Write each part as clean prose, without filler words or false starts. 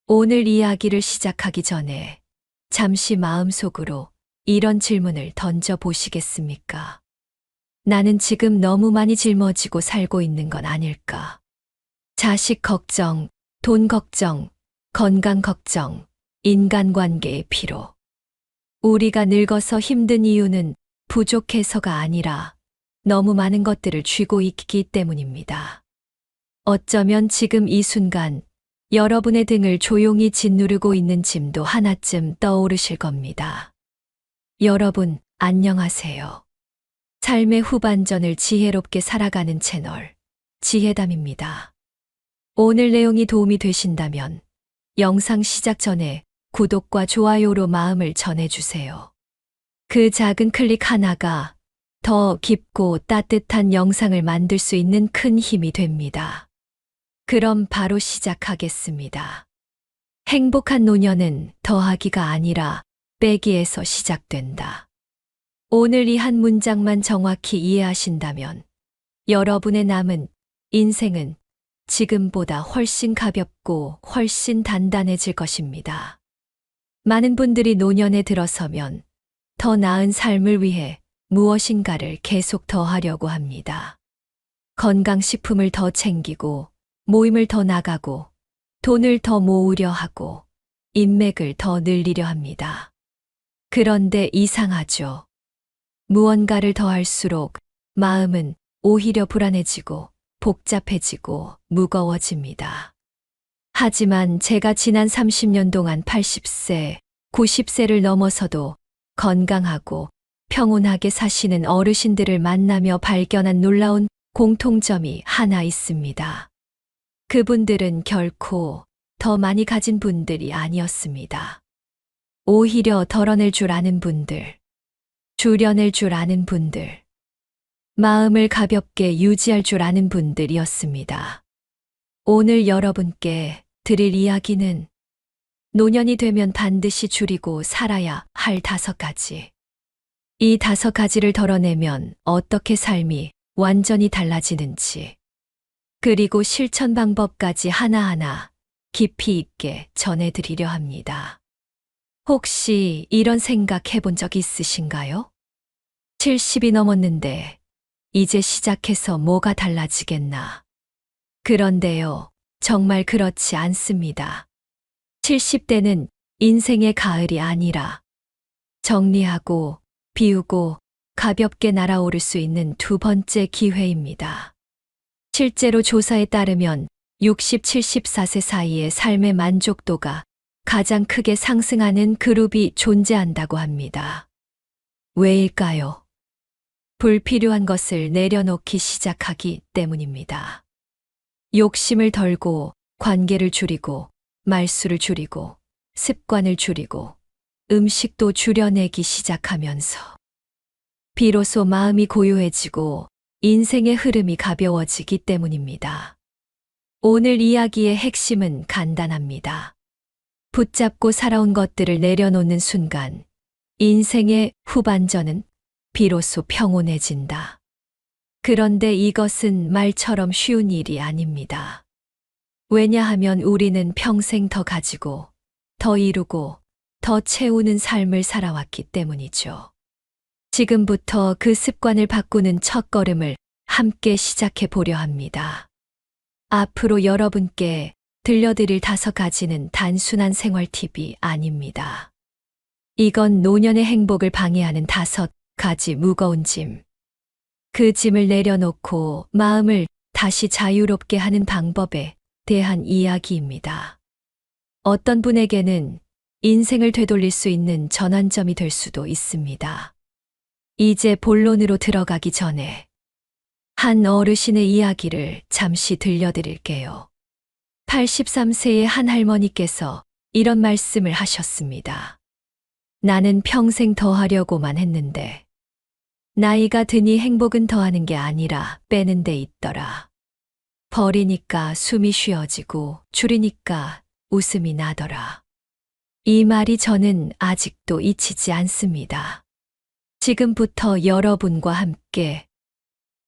오늘 이야기를 시작하기 전에 잠시 마음속으로 이런 질문을 던져 보시겠습니까? 나는 지금 너무 많이 짊어지고 살고 있는 건 아닐까? 자식 걱정, 돈 걱정, 건강 걱정, 인간관계의 피로. 우리가 늙어서 힘든 이유는 부족해서가 아니라 너무 많은 것들을 쥐고 있기 때문입니다. 어쩌면 지금 이 순간 여러분의 등을 조용히 짓누르고 있는 짐도 하나쯤 떠오르실 겁니다. 여러분, 안녕하세요. 삶의 후반전을 지혜롭게 살아가는 채널, 지혜담입니다. 오늘 내용이 도움이 되신다면 영상 시작 전에 구독과 좋아요로 마음을 전해주세요. 그 작은 클릭 하나가 더 깊고 따뜻한 영상을 만들 수 있는 큰 힘이 됩니다. 그럼 바로 시작하겠습니다. 행복한 노년은 더하기가 아니라 빼기에서 시작된다. 오늘 이 한 문장만 정확히 이해하신다면 여러분의 남은 인생은 지금보다 훨씬 가볍고 훨씬 단단해질 것입니다. 많은 분들이 노년에 들어서면 더 나은 삶을 위해 무엇인가를 계속 더 하려고 합니다. 건강식품을 더 챙기고 모임을 더 나가고 돈을 더 모으려 하고 인맥을 더 늘리려 합니다. 그런데 이상하죠. 무언가를 더 할수록 마음은 오히려 불안해지고 복잡해지고 무거워집니다. 하지만 제가 지난 30년 동안 80세, 90세를 넘어서도 건강하고 평온하게 사시는 어르신들을 만나며 발견한 놀라운 공통점이 하나 있습니다. 그분들은 결코 더 많이 가진 분들이 아니었습니다. 오히려 덜어낼 줄 아는 분들, 줄여낼 줄 아는 분들, 마음을 가볍게 유지할 줄 아는 분들이었습니다. 오늘 여러분께 드릴 이야기는 노년이 되면 반드시 줄이고 살아야 할 5가지. 이 5가지를 덜어내면 어떻게 삶이 완전히 달라지는지, 그리고 실천 방법까지 하나하나 깊이 있게 전해드리려 합니다. 혹시 이런 생각 해본 적 있으신가요? 70이 넘었는데 이제 시작해서 뭐가 달라지겠나? 그런데요, 정말 그렇지 않습니다. 70대는 인생의 가을이 아니라 정리하고 비우고 가볍게 날아오를 수 있는 2번째 기회입니다. 실제로 조사에 따르면 60, 74세 사이의 삶의 만족도가 가장 크게 상승하는 그룹이 존재한다고 합니다. 왜일까요? 불필요한 것을 내려놓기 시작하기 때문입니다. 욕심을 덜고 관계를 줄이고 말수를 줄이고 습관을 줄이고 음식도 줄여내기 시작하면서 비로소 마음이 고요해지고 인생의 흐름이 가벼워지기 때문입니다. 오늘 이야기의 핵심은 간단합니다. 붙잡고 살아온 것들을 내려놓는 순간 인생의 후반전은 비로소 평온해진다. 그런데 이것은 말처럼 쉬운 일이 아닙니다. 왜냐하면 우리는 평생 더 가지고, 더 이루고, 더 채우는 삶을 살아왔기 때문이죠. 지금부터 그 습관을 바꾸는 첫걸음을 함께 시작해 보려 합니다. 앞으로 여러분께 들려드릴 5가지는 단순한 생활 팁이 아닙니다. 이건 노년의 행복을 방해하는 5가지 무거운 짐. 그 짐을 내려놓고 마음을 다시 자유롭게 하는 방법에 대한 이야기입니다. 어떤 분에게는 인생을 되돌릴 수 있는 전환점이 될 수도 있습니다. 이제 본론으로 들어가기 전에 한 어르신의 이야기를 잠시 들려드릴게요. 83세의 한 할머니께서 이런 말씀을 하셨습니다. 나는 평생 더 하려고만 했는데 나이가 드니 행복은 더하는 게 아니라 빼는 데 있더라. 버리니까 숨이 쉬어지고 줄이니까 웃음이 나더라. 이 말이 저는 아직도 잊히지 않습니다. 지금부터 여러분과 함께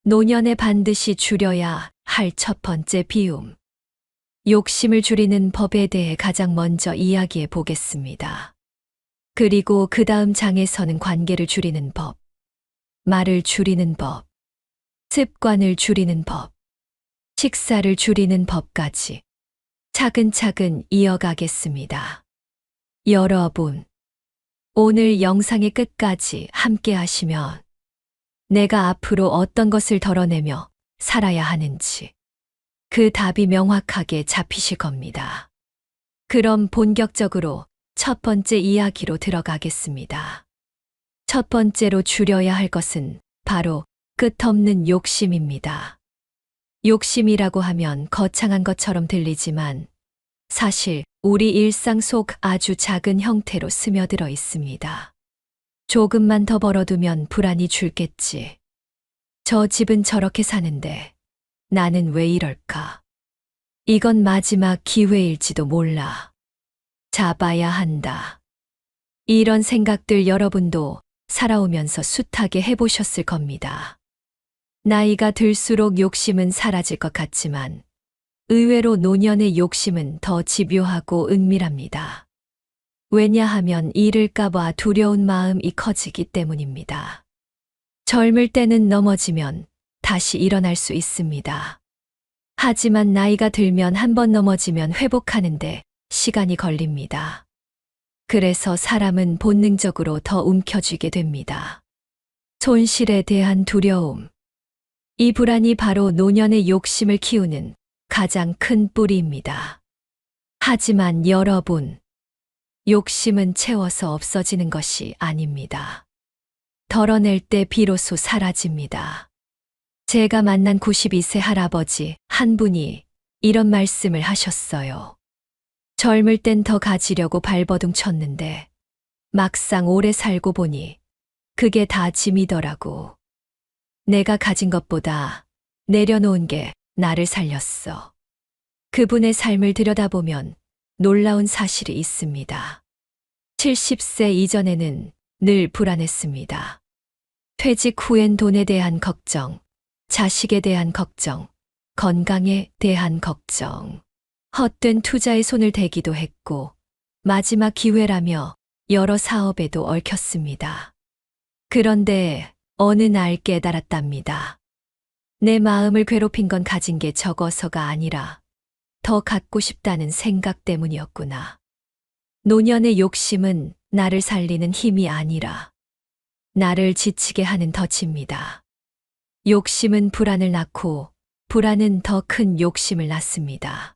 노년에 반드시 줄여야 할 첫 번째 비움, 욕심을 줄이는 법에 대해 가장 먼저 이야기해 보겠습니다. 그리고 그 다음 장에서는 관계를 줄이는 법, 말을 줄이는 법, 습관을 줄이는 법, 식사를 줄이는 법까지 차근차근 이어가겠습니다. 여러분, 오늘 영상의 끝까지 함께 하시면 내가 앞으로 어떤 것을 덜어내며 살아야 하는지 그 답이 명확하게 잡히실 겁니다. 그럼 본격적으로 첫 번째 이야기로 들어가겠습니다. 첫 번째로 줄여야 할 것은 바로 끝없는 욕심입니다. 욕심이라고 하면 거창한 것처럼 들리지만 사실 우리 일상 속 아주 작은 형태로 스며들어 있습니다. 조금만 더 벌어두면 불안이 줄겠지. 저 집은 저렇게 사는데 나는 왜 이럴까? 이건 마지막 기회일지도 몰라. 잡아야 한다. 이런 생각들 여러분도 살아오면서 숱하게 해보셨을 겁니다. 나이가 들수록 욕심은 사라질 것 같지만 의외로 노년의 욕심은 더 집요하고 은밀합니다. 왜냐하면 잃을까봐 두려운 마음이 커지기 때문입니다. 젊을 때는 넘어지면 다시 일어날 수 있습니다. 하지만 나이가 들면 한 번 넘어지면 회복하는데 시간이 걸립니다. 그래서 사람은 본능적으로 더 움켜쥐게 됩니다. 손실에 대한 두려움. 이 불안이 바로 노년의 욕심을 키우는 가장 큰 뿌리입니다. 하지만 여러분, 욕심은 채워서 없어지는 것이 아닙니다. 덜어낼 때 비로소 사라집니다. 제가 만난 92세 할아버지 한 분이 이런 말씀을 하셨어요. 젊을 땐 더 가지려고 발버둥 쳤는데 막상 오래 살고 보니 그게 다 짐이더라고. 내가 가진 것보다 내려놓은 게 나를 살렸어. 그분의 삶을 들여다보면 놀라운 사실이 있습니다. 70세 이전에는 늘 불안했습니다. 퇴직 후엔 돈에 대한 걱정, 자식에 대한 걱정, 건강에 대한 걱정, 헛된 투자에 손을 대기도 했고 마지막 기회라며 여러 사업에도 얽혔습니다. 그런데 어느 날 깨달았답니다. 내 마음을 괴롭힌 건 가진 게 적어서가 아니라 더 갖고 싶다는 생각 때문이었구나. 노년의 욕심은 나를 살리는 힘이 아니라 나를 지치게 하는 덫입니다. 욕심은 불안을 낳고 불안은 더 큰 욕심을 낳습니다.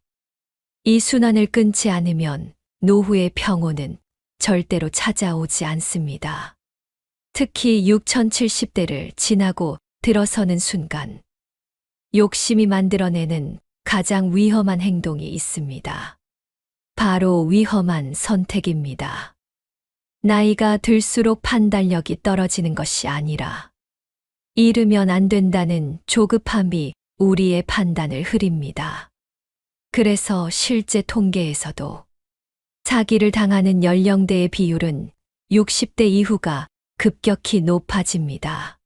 이 순환을 끊지 않으면 노후의 평온은 절대로 찾아오지 않습니다. 특히 6070대를 지나고 들어서는 순간 욕심이 만들어내는 가장 위험한 행동이 있습니다. 바로 위험한 선택입니다. 나이가 들수록 판단력이 떨어지는 것이 아니라 잃으면 안 된다는 조급함이 우리의 판단을 흐립니다. 그래서 실제 통계에서도 사기를 당하는 연령대의 비율은 60대 이후가 급격히 높아집니다.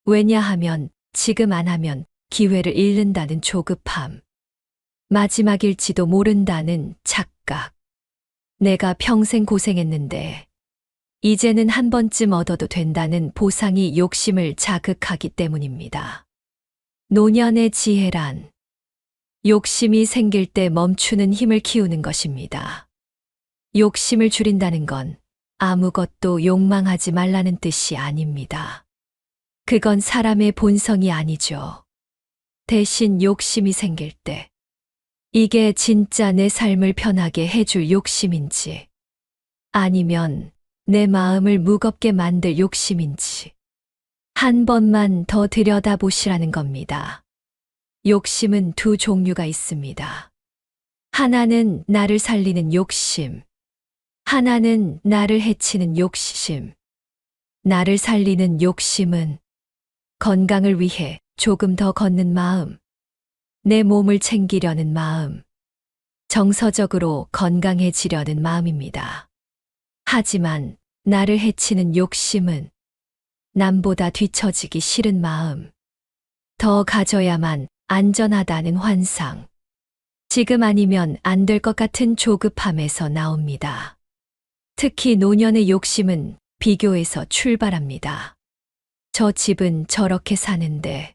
왜냐하면 지금 안 하면 기회를 잃는다는 조급함, 마지막일지도 모른다는 착각, 내가 평생 고생했는데 이제는 한 번쯤 얻어도 된다는 보상이 욕심을 자극하기 때문입니다. 노년의 지혜란 욕심이 생길 때 멈추는 힘을 키우는 것입니다. 욕심을 줄인다는 건 아무것도 욕망하지 말라는 뜻이 아닙니다. 그건 사람의 본성이 아니죠. 대신 욕심이 생길 때 이게 진짜 내 삶을 편하게 해줄 욕심인지 아니면 내 마음을 무겁게 만들 욕심인지 한 번만 더 들여다보시라는 겁니다. 욕심은 두 종류가 있습니다. 하나는 나를 살리는 욕심, 하나는 나를 해치는 욕심. 나를 살리는 욕심은 건강을 위해 조금 더 걷는 마음, 내 몸을 챙기려는 마음, 정서적으로 건강해지려는 마음입니다. 하지만 나를 해치는 욕심은 남보다 뒤처지기 싫은 마음, 더 가져야만 안전하다는 환상, 지금 아니면 안 될 것 같은 조급함에서 나옵니다. 특히 노년의 욕심은 비교에서 출발합니다. 저 집은 저렇게 사는데,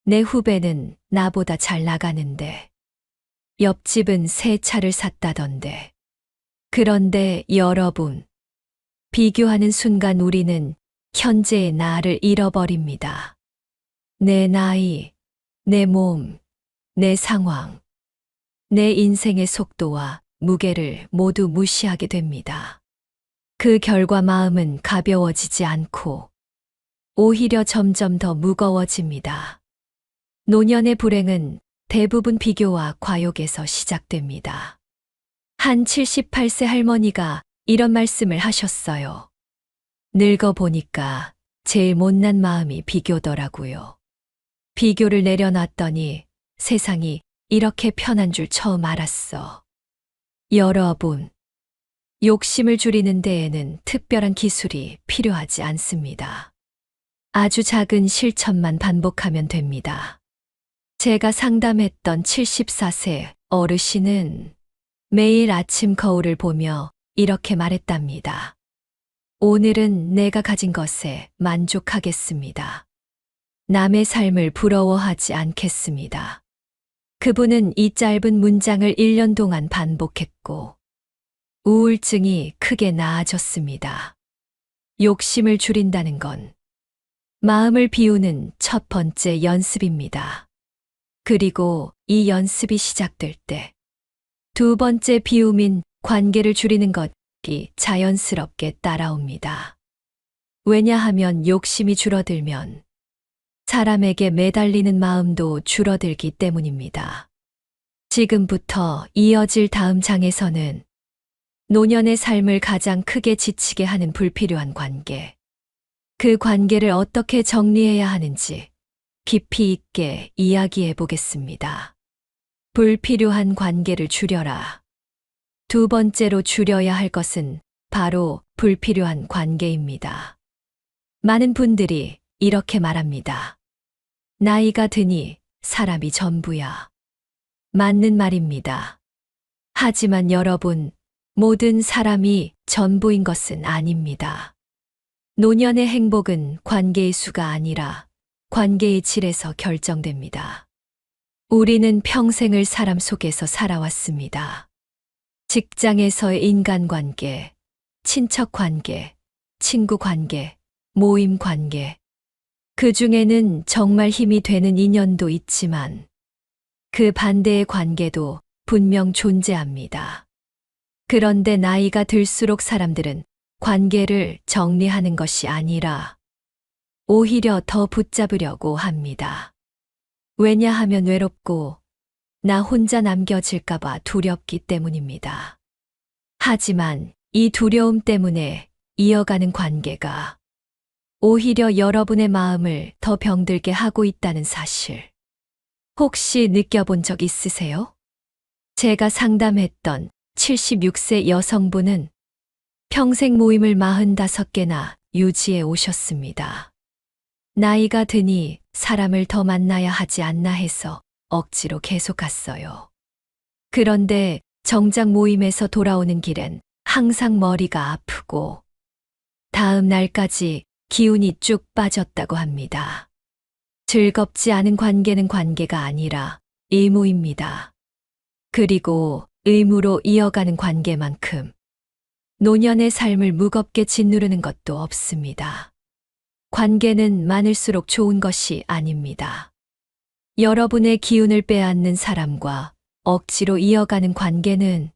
내 후배는 나보다 잘 나가는데, 옆집은 새 차를 샀다던데. 그런데 여러분, 비교하는 순간 우리는 현재의 나를 잃어버립니다. 내 나이, 내 몸, 내 상황, 내 인생의 속도와 무게를 모두 무시하게 됩니다. 그 결과 마음은 가벼워지지 않고 오히려 점점 더 무거워집니다. 노년의 불행은 대부분 비교와 과욕에서 시작됩니다. 한 78세 할머니가 이런 말씀을 하셨어요. 늙어 보니까 제일 못난 마음이 비교더라고요. 비교를 내려놨더니 세상이 이렇게 편한 줄 처음 알았어. 여러분, 욕심을 줄이는 데에는 특별한 기술이 필요하지 않습니다. 아주 작은 실천만 반복하면 됩니다. 제가 상담했던 74세 어르신은 매일 아침 거울을 보며 이렇게 말했답니다. 오늘은 내가 가진 것에 만족하겠습니다. 남의 삶을 부러워하지 않겠습니다. 그분은 이 짧은 문장을 1년 동안 반복했고 우울증이 크게 나아졌습니다. 욕심을 줄인다는 건 마음을 비우는 첫 번째 연습입니다. 그리고 이 연습이 시작될 때 두 번째 비움인 관계를 줄이는 것이 자연스럽게 따라옵니다. 왜냐하면 욕심이 줄어들면 사람에게 매달리는 마음도 줄어들기 때문입니다. 지금부터 이어질 다음 장에서는 노년의 삶을 가장 크게 지치게 하는 불필요한 관계, 그 관계를 어떻게 정리해야 하는지 깊이 있게 이야기해 보겠습니다. 불필요한 관계를 줄여라. 두 번째로 줄여야 할 것은 바로 불필요한 관계입니다. 많은 분들이 이렇게 말합니다. 나이가 드니 사람이 전부야. 맞는 말입니다. 하지만 여러분, 모든 사람이 전부인 것은 아닙니다. 노년의 행복은 관계의 수가 아니라 관계의 질에서 결정됩니다. 우리는 평생을 사람 속에서 살아왔습니다. 직장에서의 인간관계, 친척관계, 친구관계, 모임관계. 그 중에는 정말 힘이 되는 인연도 있지만 그 반대의 관계도 분명 존재합니다. 그런데 나이가 들수록 사람들은 관계를 정리하는 것이 아니라 오히려 더 붙잡으려고 합니다. 왜냐하면 외롭고 나 혼자 남겨질까봐 두렵기 때문입니다. 하지만 이 두려움 때문에 이어가는 관계가 오히려 여러분의 마음을 더 병들게 하고 있다는 사실, 혹시 느껴본 적 있으세요? 제가 상담했던 76세 여성분은 평생 모임을 45개나 유지해 오셨습니다. 나이가 드니 사람을 더 만나야 하지 않나 해서 억지로 계속 갔어요. 그런데 정작 모임에서 돌아오는 길엔 항상 머리가 아프고 다음 날까지 기운이 쭉 빠졌다고 합니다. 즐겁지 않은 관계는 관계가 아니라 의무입니다. 그리고 의무로 이어가는 관계만큼 노년의 삶을 무겁게 짓누르는 것도 없습니다. 관계는 많을수록 좋은 것이 아닙니다. 여러분의 기운을 빼앗는 사람과 억지로 이어가는 관계는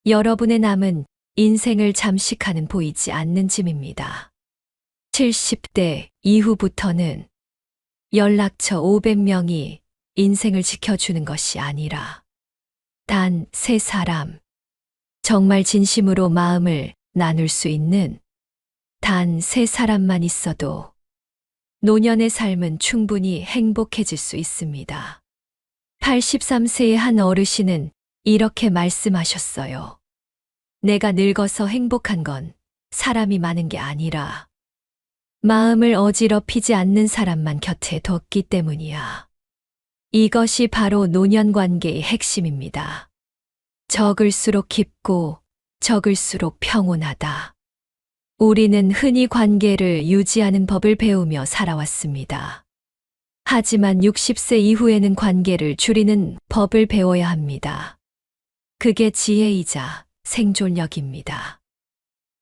여러분의 남은 인생을 잠식하는 보이지 않는 짐입니다. 70대 이후부터는 연락처 500명이 인생을 지켜주는 것이 아니라 단 3사람, 정말 진심으로 마음을 나눌 수 있는 단 3사람만 있어도 노년의 삶은 충분히 행복해질 수 있습니다. 83세의 한 어르신은 이렇게 말씀하셨어요. 내가 늙어서 행복한 건 사람이 많은 게 아니라 마음을 어지럽히지 않는 사람만 곁에 뒀기 때문이야. 이것이 바로 노년 관계의 핵심입니다. 적을수록 깊고 적을수록 평온하다. 우리는 흔히 관계를 유지하는 법을 배우며 살아왔습니다. 하지만 60세 이후에는 관계를 줄이는 법을 배워야 합니다. 그게 지혜이자 생존력입니다.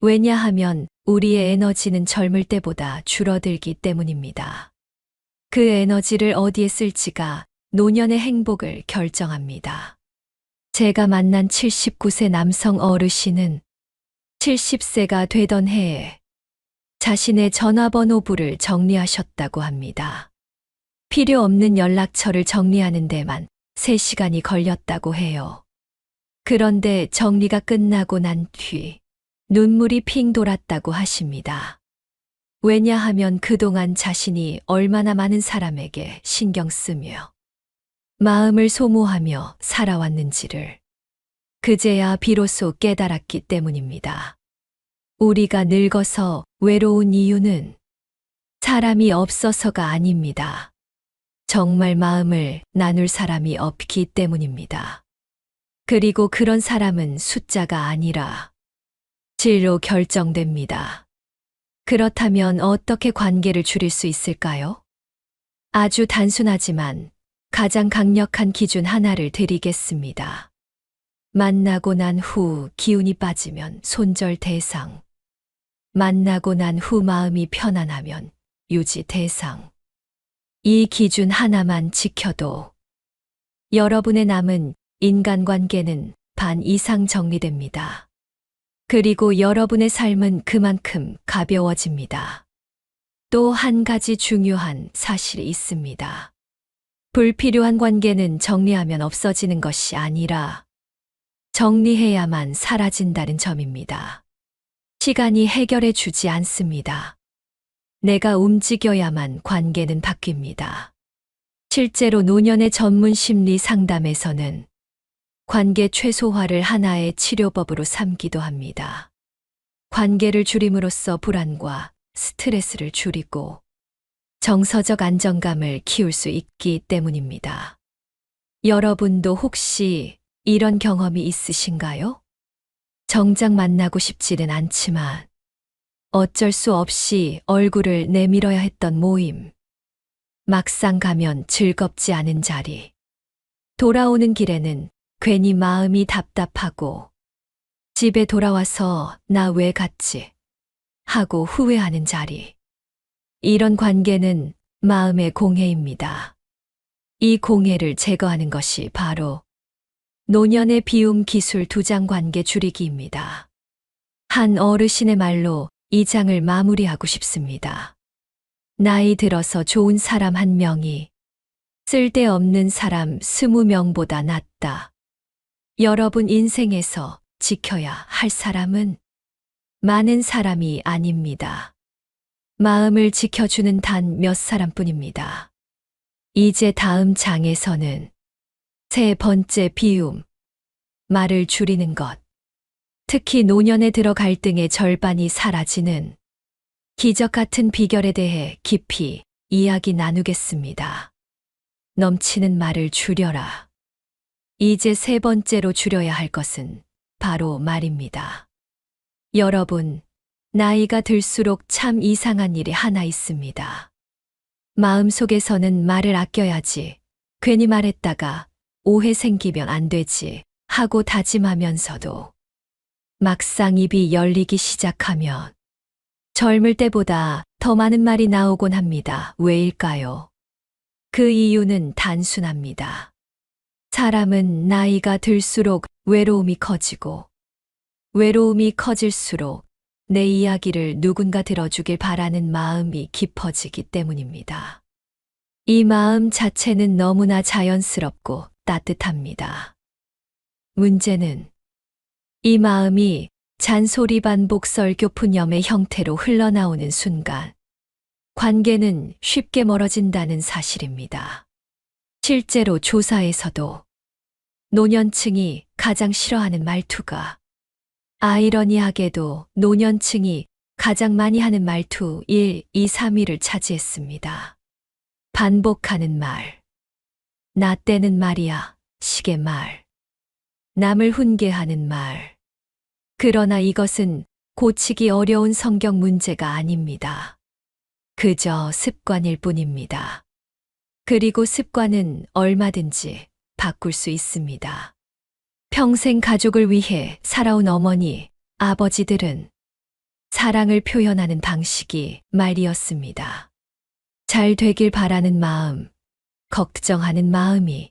왜냐하면 우리의 에너지는 젊을 때보다 줄어들기 때문입니다. 그 에너지를 어디에 쓸지가 노년의 행복을 결정합니다. 제가 만난 79세 남성 어르신은 70세가 되던 해에 자신의 전화번호부를 정리하셨다고 합니다. 필요 없는 연락처를 정리하는 데만 3시간이 걸렸다고 해요. 그런데 정리가 끝나고 난 뒤 눈물이 핑 돌았다고 하십니다. 왜냐하면 그동안 자신이 얼마나 많은 사람에게 신경 쓰며 마음을 소모하며 살아왔는지를 그제야 비로소 깨달았기 때문입니다. 우리가 늙어서 외로운 이유는 사람이 없어서가 아닙니다. 정말 마음을 나눌 사람이 없기 때문입니다. 그리고 그런 사람은 숫자가 아니라 질로 결정됩니다. 그렇다면 어떻게 관계를 줄일 수 있을까요? 아주 단순하지만 가장 강력한 기준 하나를 드리겠습니다. 만나고 난 후 기운이 빠지면 손절 대상. 만나고 난 후 마음이 편안하면 유지 대상. 이 기준 하나만 지켜도 여러분의 남은 인간관계는 반 이상 정리됩니다. 그리고 여러분의 삶은 그만큼 가벼워집니다. 또 한 가지 중요한 사실이 있습니다. 불필요한 관계는 정리하면 없어지는 것이 아니라 정리해야만 사라진다는 점입니다. 시간이 해결해 주지 않습니다. 내가 움직여야만 관계는 바뀝니다. 실제로 노년의 전문 심리 상담에서는 관계 최소화를 하나의 치료법으로 삼기도 합니다. 관계를 줄임으로써 불안과 스트레스를 줄이고 정서적 안정감을 키울 수 있기 때문입니다. 여러분도 혹시 이런 경험이 있으신가요? 정작 만나고 싶지는 않지만 어쩔 수 없이 얼굴을 내밀어야 했던 모임. 막상 가면 즐겁지 않은 자리. 돌아오는 길에는 괜히 마음이 답답하고 집에 돌아와서 나 왜 갔지? 하고 후회하는 자리. 이런 관계는 마음의 공해입니다. 이 공해를 제거하는 것이 바로 노년의 비움 기술 2장 관계 줄이기입니다. 한 어르신의 말로 이 장을 마무리하고 싶습니다. 나이 들어서 좋은 사람 1명이 쓸데없는 사람 20명보다 낫다. 여러분 인생에서 지켜야 할 사람은 많은 사람이 아닙니다. 마음을 지켜주는 단 몇 사람뿐입니다. 이제 다음 장에서는 3번째 비움, 말을 줄이는 것. 특히 노년에 들어 갈등의 절반이 사라지는 기적 같은 비결에 대해 깊이 이야기 나누겠습니다. 넘치는 말을 줄여라. 이제 3번째로 줄여야 할 것은 바로 말입니다. 여러분, 나이가 들수록 참 이상한 일이 하나 있습니다. 마음속에서는 말을 아껴야지, 괜히 말했다가 오해 생기면 안 되지 하고 다짐하면서도 막상 입이 열리기 시작하면 젊을 때보다 더 많은 말이 나오곤 합니다. 왜일까요? 그 이유는 단순합니다. 사람은 나이가 들수록 외로움이 커지고 외로움이 커질수록 내 이야기를 누군가 들어주길 바라는 마음이 깊어지기 때문입니다. 이 마음 자체는 너무나 자연스럽고 따뜻합니다. 문제는 이 마음이 잔소리 반복 설교푼념의 형태로 흘러나오는 순간 관계는 쉽게 멀어진다는 사실입니다. 실제로 조사에서도 노년층이 가장 싫어하는 말투가 아이러니하게도 노년층이 가장 많이 하는 말투 1, 2, 3위를 차지했습니다. 반복하는 말. 나 때는 말이야, 식의 말. 남을 훈계하는 말. 그러나 이것은 고치기 어려운 성경 문제가 아닙니다. 그저 습관일 뿐입니다. 그리고 습관은 얼마든지 바꿀 수 있습니다. 평생 가족을 위해 살아온 어머니, 아버지들은 사랑을 표현하는 방식이 말이었습니다. 잘 되길 바라는 마음, 걱정하는 마음이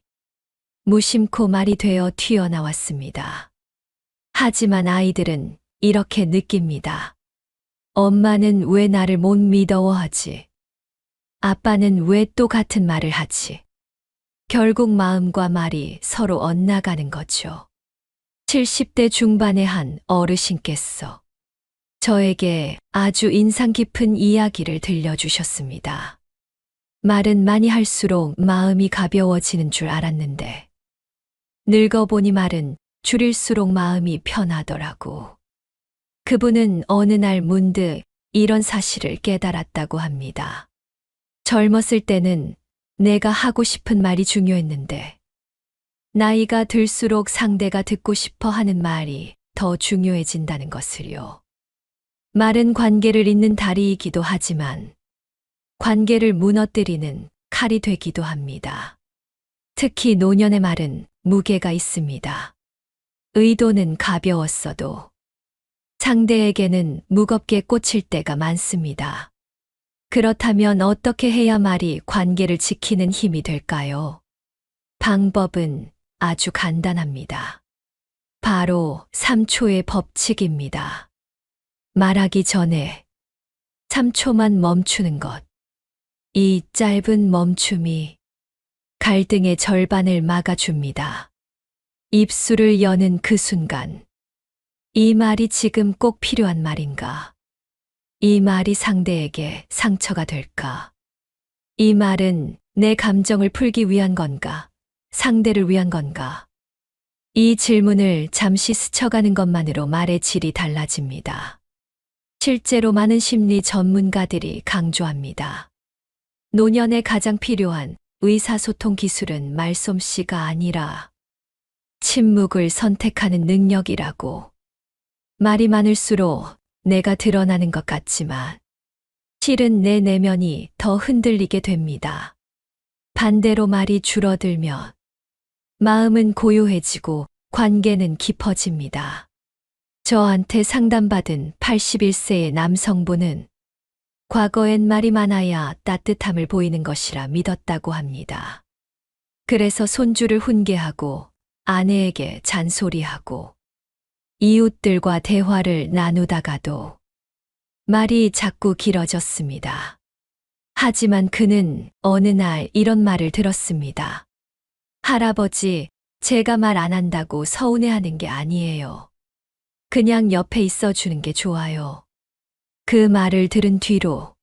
무심코 말이 되어 튀어나왔습니다. 하지만 아이들은 이렇게 느낍니다. 엄마는 왜 나를 못 믿어하지? 아빠는 왜 또 같은 말을 하지? 결국 마음과 말이 서로 엇나가는 거죠. 70대 중반의 한 어르신께서 저에게 아주 인상 깊은 이야기를 들려주셨습니다. 말은 많이 할수록 마음이 가벼워지는 줄 알았는데 늙어보니 말은 줄일수록 마음이 편하더라고. 그분은 어느 날 문득 이런 사실을 깨달았다고 합니다. 젊었을 때는 내가 하고 싶은 말이 중요했는데 나이가 들수록 상대가 듣고 싶어 하는 말이 더 중요해진다는 것을요. 말은 관계를 잇는 다리이기도 하지만 관계를 무너뜨리는 칼이 되기도 합니다. 특히 노년의 말은 무게가 있습니다. 의도는 가벼웠어도 상대에게는 무겁게 꽂힐 때가 많습니다. 그렇다면 어떻게 해야 말이 관계를 지키는 힘이 될까요? 방법은 아주 간단합니다. 바로 3초의 법칙입니다. 말하기 전에 3초만 멈추는 것. 이 짧은 멈춤이 갈등의 절반을 막아줍니다. 입술을 여는 그 순간, 이 말이 지금 꼭 필요한 말인가? 이 말이 상대에게 상처가 될까? 이 말은 내 감정을 풀기 위한 건가? 상대를 위한 건가? 이 질문을 잠시 스쳐가는 것만으로 말의 질이 달라집니다. 실제로 많은 심리 전문가들이 강조합니다. 노년에 가장 필요한 의사소통 기술은 말솜씨가 아니라 침묵을 선택하는 능력이라고. 말이 많을수록 내가 드러나는 것 같지만 실은 내 내면이 더 흔들리게 됩니다. 반대로 말이 줄어들면 마음은 고요해지고 관계는 깊어집니다. 저한테 상담받은 81세의 남성분은 과거엔 말이 많아야 따뜻함을 보이는 것이라 믿었다고 합니다. 그래서 손주를 훈계하고 아내에게 잔소리하고 이웃들과 대화를 나누다가도 말이 자꾸 길어졌습니다. 하지만 그는 어느 날 이런 말을 들었습니다. 할아버지, 제가 말 안 한다고 서운해하는 게 아니에요. 그냥 옆에 있어 주는 게 좋아요. 그 말을 들은 뒤로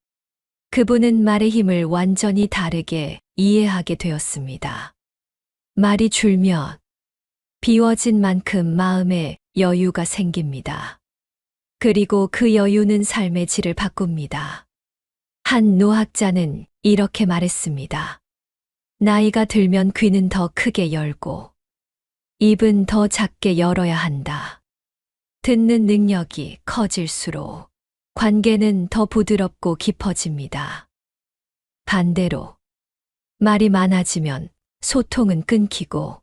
그분은 말의 힘을 완전히 다르게 이해하게 되었습니다. 말이 줄면 비워진 만큼 마음에 여유가 생깁니다. 그리고 그 여유는 삶의 질을 바꿉니다. 한 노학자는 이렇게 말했습니다. 나이가 들면 귀는 더 크게 열고 입은 더 작게 열어야 한다. 듣는 능력이 커질수록 관계는 더 부드럽고 깊어집니다. 반대로 말이 많아지면 소통은 끊기고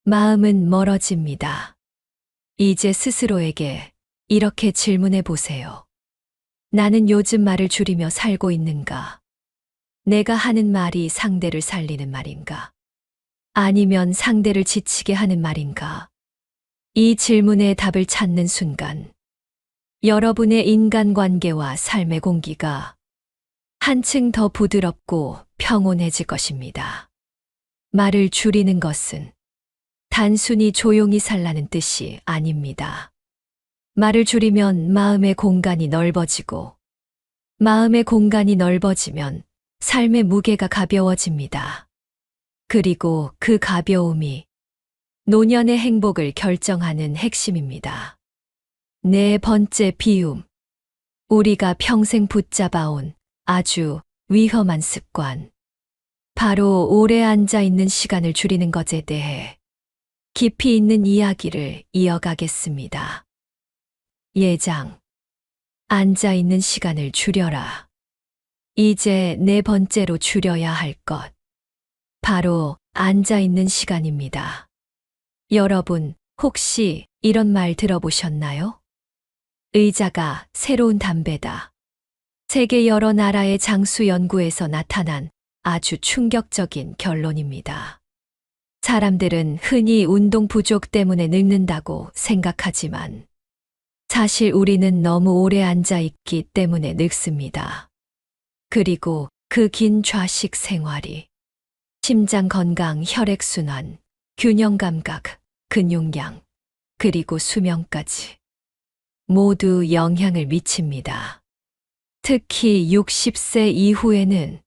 마음은 멀어집니다. 이제 스스로에게 이렇게 질문해 보세요. 나는 요즘 말을 줄이며 살고 있는가? 내가 하는 말이 상대를 살리는 말인가? 아니면 상대를 지치게 하는 말인가? 이 질문에 답을 찾는 순간 여러분의 인간관계와 삶의 공기가 한층 더 부드럽고 평온해질 것입니다. 말을 줄이는 것은 단순히 조용히 살라는 뜻이 아닙니다. 말을 줄이면 마음의 공간이 넓어지고 마음의 공간이 넓어지면 삶의 무게가 가벼워집니다. 그리고 그 가벼움이 노년의 행복을 결정하는 핵심입니다. 네 번째 비움. 우리가 평생 붙잡아온 아주 위험한 습관. 바로 오래 앉아 있는 시간을 줄이는 것에 대해 깊이 있는 이야기를 이어가겠습니다. 예장. 앉아 있는 시간을 줄여라. 이제 네 번째로 줄여야 할 것. 바로 앉아 있는 시간입니다. 여러분, 혹시 이런 말 들어보셨나요? 의자가 새로운 담배다. 세계 여러 나라의 장수 연구에서 나타난 아주 충격적인 결론입니다. 사람들은 흔히 운동 부족 때문에 늙는다고 생각하지만 사실 우리는 너무 오래 앉아 있기 때문에 늙습니다. 그리고 그 긴 좌식 생활이 심장 건강, 혈액순환, 균형 감각, 근육량, 그리고 수명까지 모두 영향을 미칩니다. 특히 60세 이후에는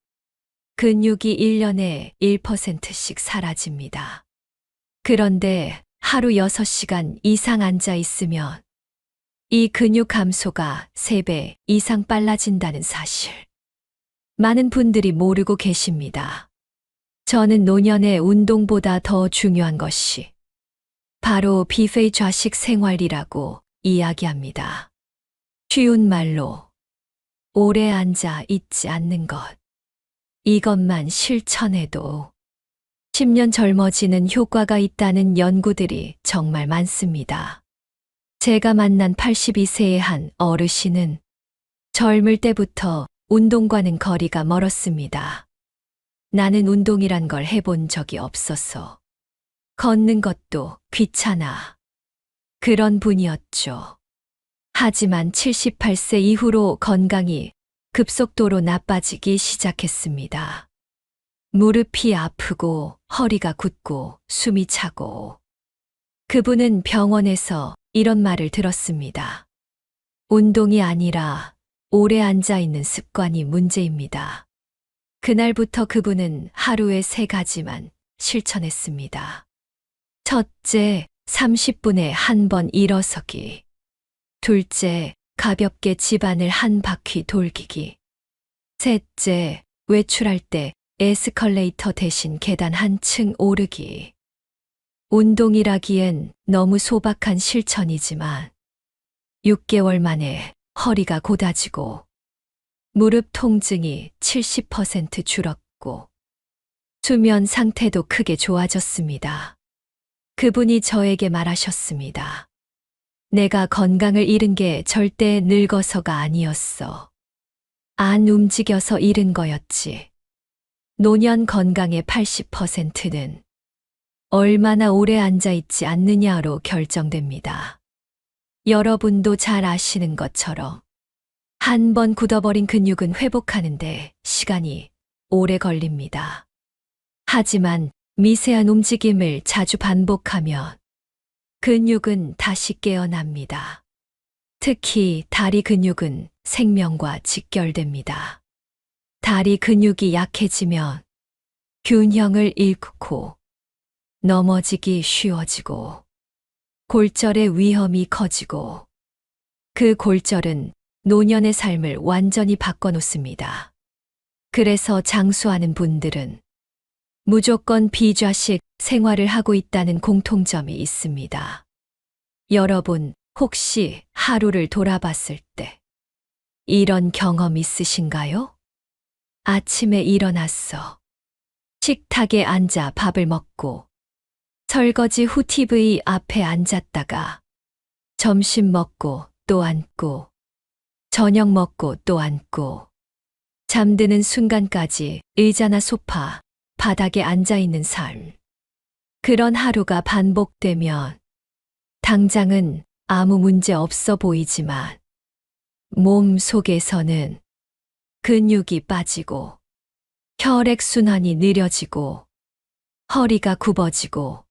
근육이 1년에 1%씩 사라집니다. 그런데 하루 6시간 이상 앉아 있으면 이 근육 감소가 3배 이상 빨라진다는 사실. 많은 분들이 모르고 계십니다. 저는 노년의 운동보다 더 중요한 것이 바로 비페이 좌식 생활이라고 이야기합니다. 쉬운 말로 오래 앉아 있지 않는 것. 이것만 실천해도 10년 젊어지는 효과가 있다는 연구들이 정말 많습니다. 제가 만난 82세의 한 어르신은 젊을 때부터 운동과는 거리가 멀었습니다. 나는 운동이란 걸 해본 적이 없어서 걷는 것도 귀찮아. 그런 분이었죠. 하지만 78세 이후로 건강이 급속도로 나빠지기 시작했습니다. 무릎이 아프고 허리가 굳고 숨이 차고. 그분은 병원에서 이런 말을 들었습니다. 운동이 아니라 오래 앉아 있는 습관이 문제입니다. 그날부터 그분은 하루에 3가지만 실천했습니다. 첫째, 30분에 한 번 일어서기. 둘째, 가볍게 집안을 한 바퀴 돌기기. 셋째, 외출할 때 에스컬레이터 대신 계단 한 층 오르기. 운동이라기엔 너무 소박한 실천이지만 6개월 만에 허리가 곧아지고 무릎 통증이 70% 줄었고 수면 상태도 크게 좋아졌습니다. 그분이 저에게 말하셨습니다. 내가 건강을 잃은 게 절대 늙어서가 아니었어. 안 움직여서 잃은 거였지. 노년 건강의 80%는 얼마나 오래 앉아있지 않느냐로 결정됩니다. 여러분도 잘 아시는 것처럼 한 번 굳어버린 근육은 회복하는데 시간이 오래 걸립니다. 하지만 미세한 움직임을 자주 반복하면 근육은 다시 깨어납니다. 특히 다리 근육은 생명과 직결됩니다. 다리 근육이 약해지면 균형을 잃고 넘어지기 쉬워지고 골절의 위험이 커지고 그 골절은 노년의 삶을 완전히 바꿔놓습니다. 그래서 장수하는 분들은 무조건 비좌식 생활을 하고 있다는 공통점이 있습니다. 여러분, 혹시 하루를 돌아봤을 때 이런 경험 있으신가요? 아침에 일어났어. 식탁에 앉아 밥을 먹고 설거지 후 TV 앞에 앉았다가 점심 먹고 또 앉고 저녁 먹고 또 앉고 잠드는 순간까지 의자나 소파, 바닥에 앉아 있는 삶. 그런 하루가 반복되면 당장은 아무 문제 없어 보이지만 몸 속에서는 근육이 빠지고 혈액순환이 느려지고 허리가 굽어지고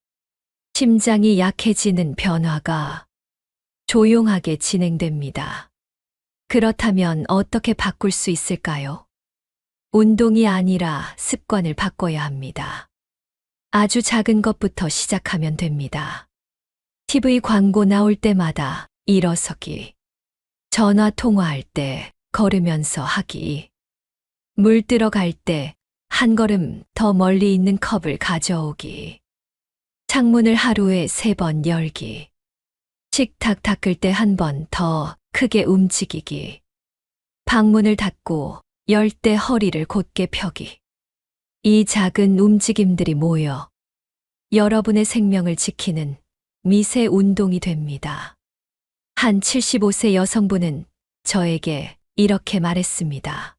심장이 약해지는 변화가 조용하게 진행됩니다. 그렇다면 어떻게 바꿀 수 있을까요? 운동이 아니라 습관을 바꿔야 합니다. 아주 작은 것부터 시작하면 됩니다. TV 광고 나올 때마다 일어서기. 전화 통화할 때 걸으면서 하기. 물 들어갈 때 한 걸음 더 멀리 있는 컵을 가져오기. 창문을 하루에 3번 열기. 식탁 닦을 때 한 번 더 크게 움직이기. 방문을 닫고 열 때 허리를 곧게 펴기. 이 작은 움직임들이 모여 여러분의 생명을 지키는 미세 운동이 됩니다. 한 75세 여성분은 저에게 이렇게 말했습니다.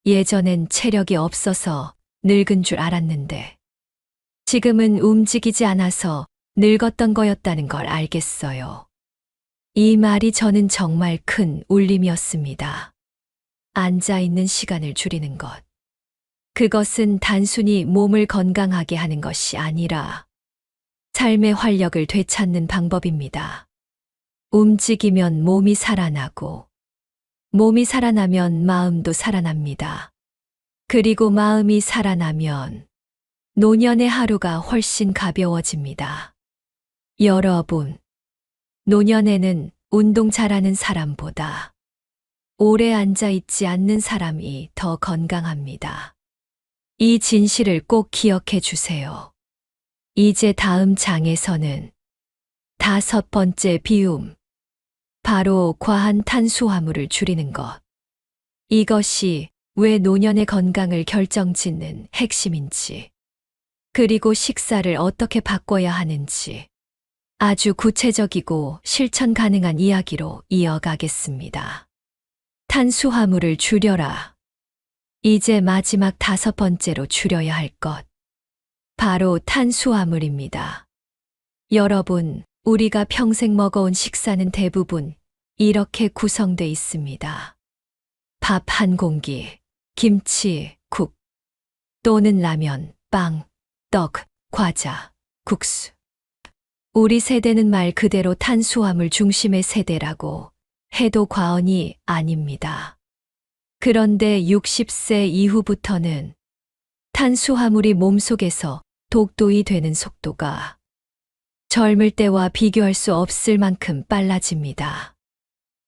예전엔 체력이 없어서 늙은 줄 알았는데 지금은 움직이지 않아서 늙었던 거였다는 걸 알겠어요. 이 말이 저는 정말 큰 울림이었습니다. 앉아 있는 시간을 줄이는 것. 그것은 단순히 몸을 건강하게 하는 것이 아니라 삶의 활력을 되찾는 방법입니다. 움직이면 몸이 살아나고, 몸이 살아나면 마음도 살아납니다. 그리고 마음이 살아나면 노년의 하루가 훨씬 가벼워집니다. 여러분, 노년에는 운동 잘하는 사람보다 오래 앉아 있지 않는 사람이 더 건강합니다. 이 진실을 꼭 기억해 주세요. 이제 다음 장에서는 5번째 비움, 바로 과한 탄수화물을 줄이는 것. 이것이 왜 노년의 건강을 결정짓는 핵심인지, 그리고 식사를 어떻게 바꿔야 하는지 아주 구체적이고 실천 가능한 이야기로 이어가겠습니다. 탄수화물을 줄여라. 이제 마지막 5번째로 줄여야 할 것. 바로 탄수화물입니다. 여러분, 우리가 평생 먹어온 식사는 대부분 이렇게 구성돼 있습니다. 밥 한 공기, 김치, 국, 또는 라면, 빵, 떡, 과자, 국수. 우리 세대는 말 그대로 탄수화물 중심의 세대라고 해도 과언이 아닙니다. 그런데 60세 이후부터는 탄수화물이 몸속에서 독도이 되는 속도가 젊을 때와 비교할 수 없을 만큼 빨라집니다.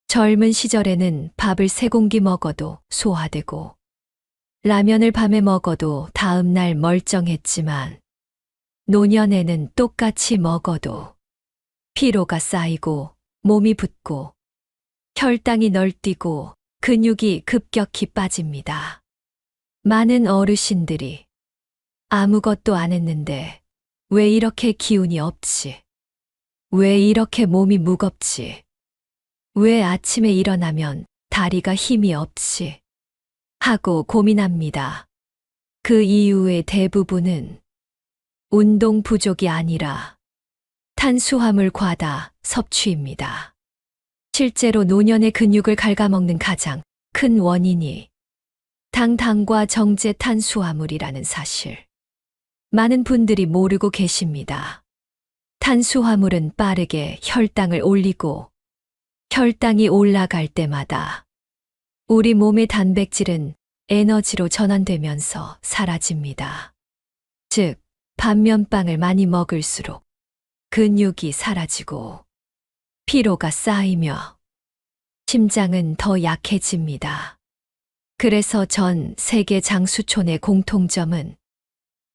젊은 시절에는 밥을 3공기 먹어도 소화되고 라면을 밤에 먹어도 다음 날 멀쩡했지만 노년에는 똑같이 먹어도 피로가 쌓이고 몸이 붓고 혈당이 널뛰고 근육이 급격히 빠집니다. 많은 어르신들이 아무것도 안 했는데 왜 이렇게 기운이 없지? 왜 이렇게 몸이 무겁지? 왜 아침에 일어나면 다리가 힘이 없지? 하고 고민합니다. 그 이유의 대부분은 운동 부족이 아니라 탄수화물 과다 섭취입니다. 실제로 노년의 근육을 갉아먹는 가장 큰 원인이 당과 정제 탄수화물이라는 사실. 많은 분들이 모르고 계십니다. 탄수화물은 빠르게 혈당을 올리고 혈당이 올라갈 때마다 우리 몸의 단백질은 에너지로 전환되면서 사라집니다. 즉, 반면빵을 많이 먹을수록 근육이 사라지고 피로가 쌓이며 심장은 더 약해집니다. 그래서 전 세계 장수촌의 공통점은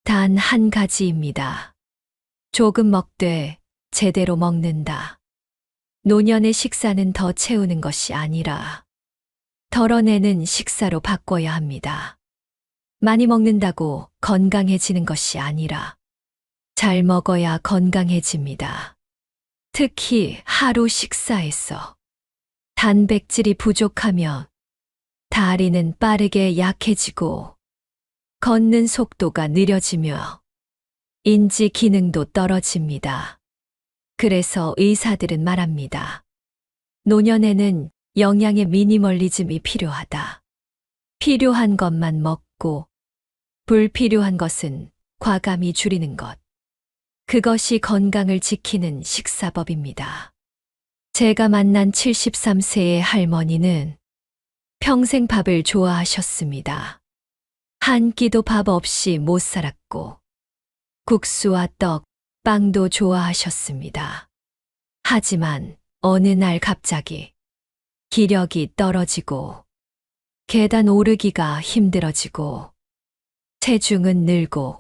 단 한 가지입니다. 조금 먹되 제대로 먹는다. 노년의 식사는 더 채우는 것이 아니라 덜어내는 식사로 바꿔야 합니다. 많이 먹는다고 건강해지는 것이 아니라 잘 먹어야 건강해집니다. 특히 하루 식사에서 단백질이 부족하면 다리는 빠르게 약해지고 걷는 속도가 느려지며 인지 기능도 떨어집니다. 그래서 의사들은 말합니다. 노년에는 영양의 미니멀리즘이 필요하다. 필요한 것만 먹고 불필요한 것은 과감히 줄이는 것. 그것이 건강을 지키는 식사법입니다. 제가 만난 73세의 할머니는 평생 밥을 좋아하셨습니다. 한 끼도 밥 없이 못 살았고 국수와 떡, 빵도 좋아하셨습니다. 하지만 어느 날 갑자기 기력이 떨어지고 계단 오르기가 힘들어지고 체중은 늘고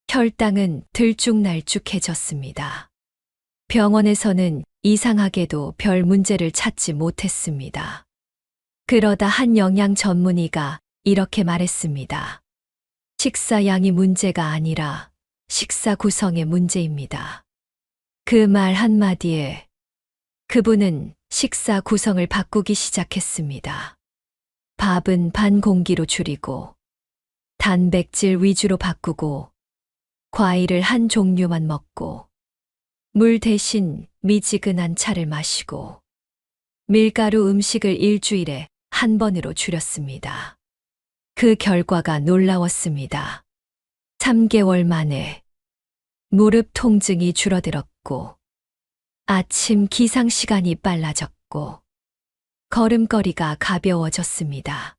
혈당은 들쭉날쭉해졌습니다. 병원에서는 이상하게도 별 문제를 찾지 못했습니다. 그러다 한 영양 전문의가 이렇게 말했습니다. 식사 양이 문제가 아니라 식사 구성의 문제입니다. 그 말 한마디에 그분은 식사 구성을 바꾸기 시작했습니다. 밥은 반 공기로 줄이고 단백질 위주로 바꾸고 과일을 한 종류만 먹고 물 대신 미지근한 차를 마시고 밀가루 음식을 일주일에 한 번으로 줄였습니다. 그 결과가 놀라웠습니다. 3개월 만에 무릎 통증이 줄어들었고 아침 기상 시간이 빨라졌고 걸음걸이가 가벼워졌습니다.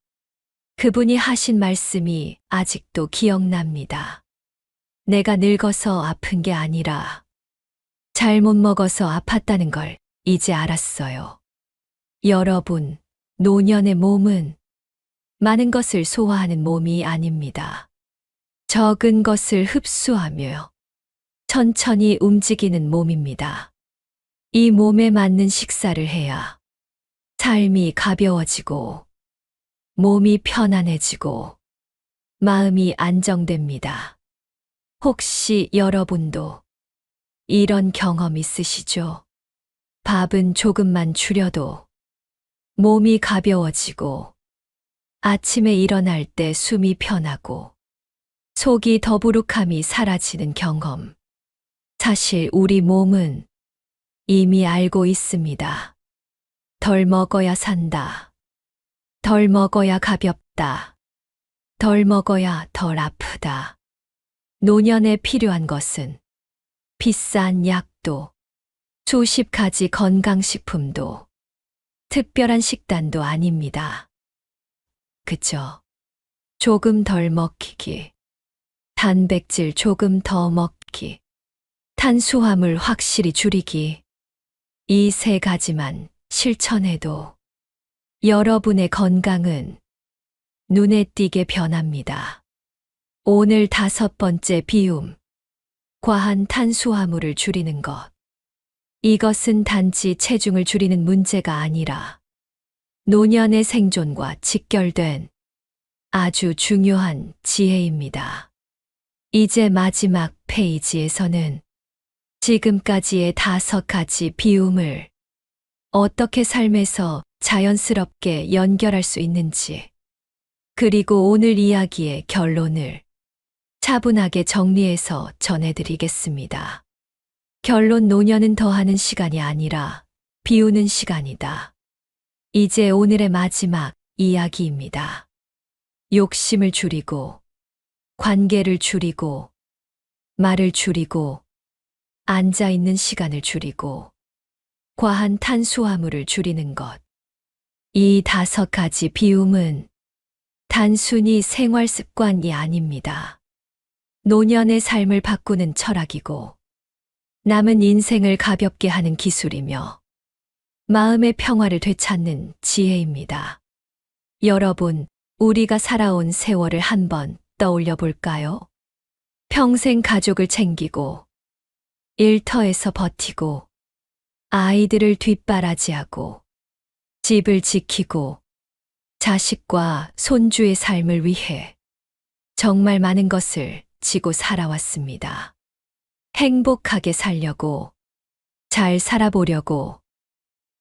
그분이 하신 말씀이 아직도 기억납니다. 내가 늙어서 아픈 게 아니라 잘못 먹어서 아팠다는 걸 이제 알았어요. 여러분, 노년의 몸은 많은 것을 소화하는 몸이 아닙니다. 적은 것을 흡수하며 천천히 움직이는 몸입니다. 이 몸에 맞는 식사를 해야 삶이 가벼워지고 몸이 편안해지고 마음이 안정됩니다. 혹시 여러분도 이런 경험 있으시죠? 밥은 조금만 줄여도 몸이 가벼워지고 아침에 일어날 때 숨이 편하고 속이 더부룩함이 사라지는 경험. 사실 우리 몸은 이미 알고 있습니다. 덜 먹어야 산다. 덜 먹어야 가볍다. 덜 먹어야 덜 아프다. 노년에 필요한 것은 비싼 약도, 수십 가지 건강식품도, 특별한 식단도 아닙니다. 그저 조금 덜 먹히기, 단백질 조금 더 먹기, 탄수화물 확실히 줄이기, 이 3가지만 실천해도 여러분의 건강은 눈에 띄게 변합니다. 오늘 5번째 비움, 과한 탄수화물을 줄이는 것. 이것은 단지 체중을 줄이는 문제가 아니라 노년의 생존과 직결된 아주 중요한 지혜입니다. 이제 마지막 페이지에서는 지금까지의 5가지 비움을 어떻게 삶에서 자연스럽게 연결할 수 있는지, 그리고 오늘 이야기의 결론을 차분하게 정리해서 전해드리겠습니다. 결론: 노년은 더하는 시간이 아니라 비우는 시간이다. 이제 오늘의 마지막 이야기입니다. 욕심을 줄이고, 관계를 줄이고, 말을 줄이고, 앉아있는 시간을 줄이고, 과한 탄수화물을 줄이는 것. 이 5가지 비움은 단순히 생활 습관이 아닙니다. 노년의 삶을 바꾸는 철학이고, 남은 인생을 가볍게 하는 기술이며, 마음의 평화를 되찾는 지혜입니다. 여러분, 우리가 살아온 세월을 한번 떠올려 볼까요? 평생 가족을 챙기고, 일터에서 버티고, 아이들을 뒷바라지하고, 집을 지키고, 자식과 손주의 삶을 위해 정말 많은 것을 지고 살아왔습니다. 행복하게 살려고, 잘 살아보려고,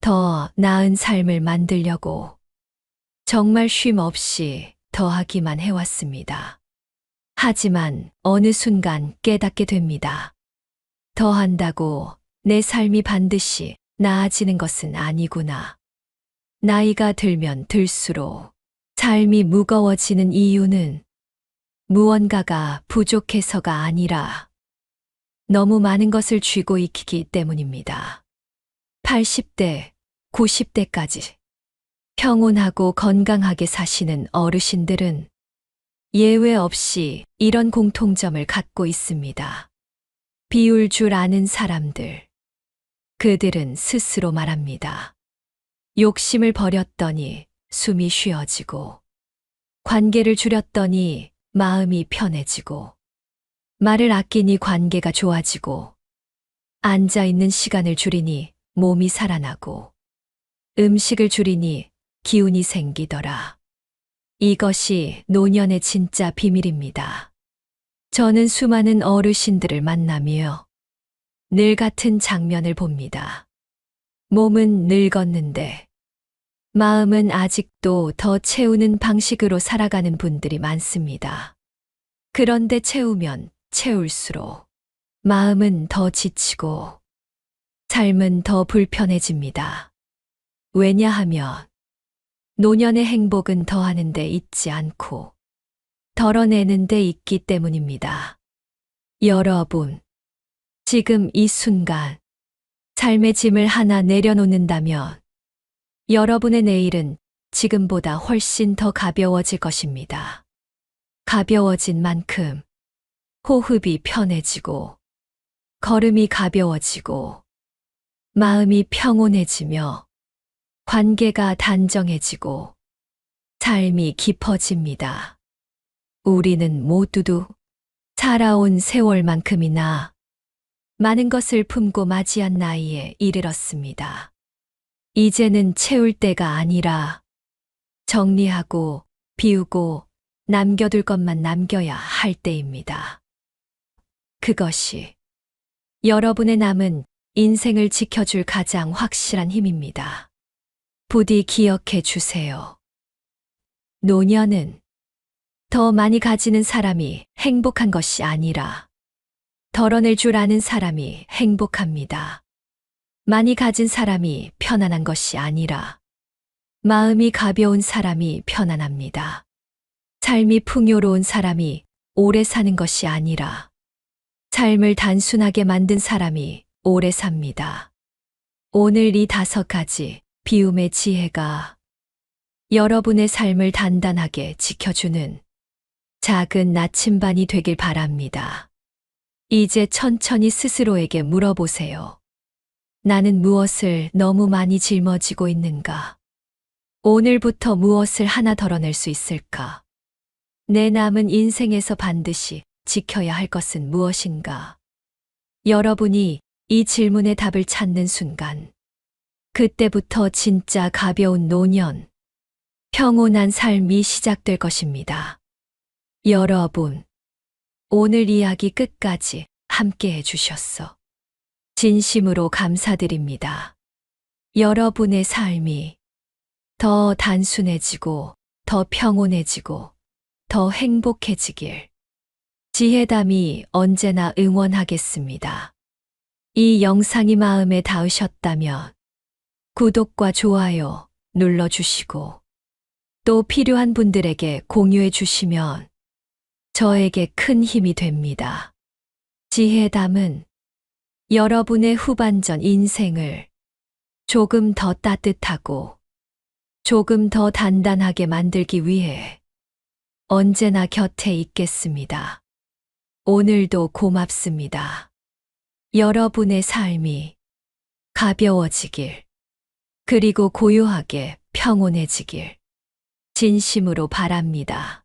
더 나은 삶을 만들려고 정말 쉼 없이 더하기만 해왔습니다. 하지만 어느 순간 깨닫게 됩니다. 더한다고 내 삶이 반드시 나아지는 것은 아니구나. 나이가 들면 들수록 삶이 무거워지는 이유는 무언가가 부족해서가 아니라 너무 많은 것을 쥐고 있기 때문입니다. 80대, 90대까지 평온하고 건강하게 사시는 어르신들은 예외 없이 이런 공통점을 갖고 있습니다. 비울 줄 아는 사람들. 그들은 스스로 말합니다. 욕심을 버렸더니 숨이 쉬어지고, 관계를 줄였더니 마음이 편해지고, 말을 아끼니 관계가 좋아지고, 앉아있는 시간을 줄이니 몸이 살아나고, 음식을 줄이니 기운이 생기더라. 이것이 노년의 진짜 비밀입니다. 저는 수많은 어르신들을 만나며 늘 같은 장면을 봅니다. 몸은 늙었는데 마음은 아직도 더 채우는 방식으로 살아가는 분들이 많습니다. 그런데 채우면 채울수록 마음은 더 지치고 삶은 더 불편해집니다. 왜냐하면 노년의 행복은 더하는 데 있지 않고 덜어내는 데 있기 때문입니다. 여러분, 지금 이 순간 삶의 짐을 하나 내려놓는다면 여러분의 내일은 지금보다 훨씬 더 가벼워질 것입니다. 가벼워진 만큼 호흡이 편해지고 걸음이 가벼워지고 마음이 평온해지며 관계가 단정해지고 삶이 깊어집니다. 우리는 모두도 살아온 세월만큼이나 많은 것을 품고 맞이한 나이에 이르렀습니다. 이제는 채울 때가 아니라 정리하고 비우고 남겨둘 것만 남겨야 할 때입니다. 그것이 여러분의 남은 인생을 지켜줄 가장 확실한 힘입니다. 부디 기억해 주세요. 노년은 더 많이 가지는 사람이 행복한 것이 아니라 덜어낼 줄 아는 사람이 행복합니다. 많이 가진 사람이 편안한 것이 아니라 마음이 가벼운 사람이 편안합니다. 삶이 풍요로운 사람이 오래 사는 것이 아니라 삶을 단순하게 만든 사람이 오래 삽니다. 오늘 이 5가지 비움의 지혜가 여러분의 삶을 단단하게 지켜주는 작은 나침반이 되길 바랍니다. 이제 천천히 스스로에게 물어보세요. 나는 무엇을 너무 많이 짊어지고 있는가? 오늘부터 무엇을 하나 덜어낼 수 있을까? 내 남은 인생에서 반드시 지켜야 할 것은 무엇인가? 여러분이 이 질문의 답을 찾는 순간, 그때부터 진짜 가벼운 노년, 평온한 삶이 시작될 것입니다. 여러분, 오늘 이야기 끝까지 함께 해주셨어. 진심으로 감사드립니다. 여러분의 삶이 더 단순해지고, 더 평온해지고, 더 행복해지길 지혜담이 언제나 응원하겠습니다. 이 영상이 마음에 닿으셨다면 구독과 좋아요 눌러주시고 또 필요한 분들에게 공유해 주시면 저에게 큰 힘이 됩니다. 지혜담은 여러분의 후반전 인생을 조금 더 따뜻하고 조금 더 단단하게 만들기 위해 언제나 곁에 있겠습니다. 오늘도 고맙습니다. 여러분의 삶이 가벼워지길, 그리고 고요하게 평온해지길 진심으로 바랍니다.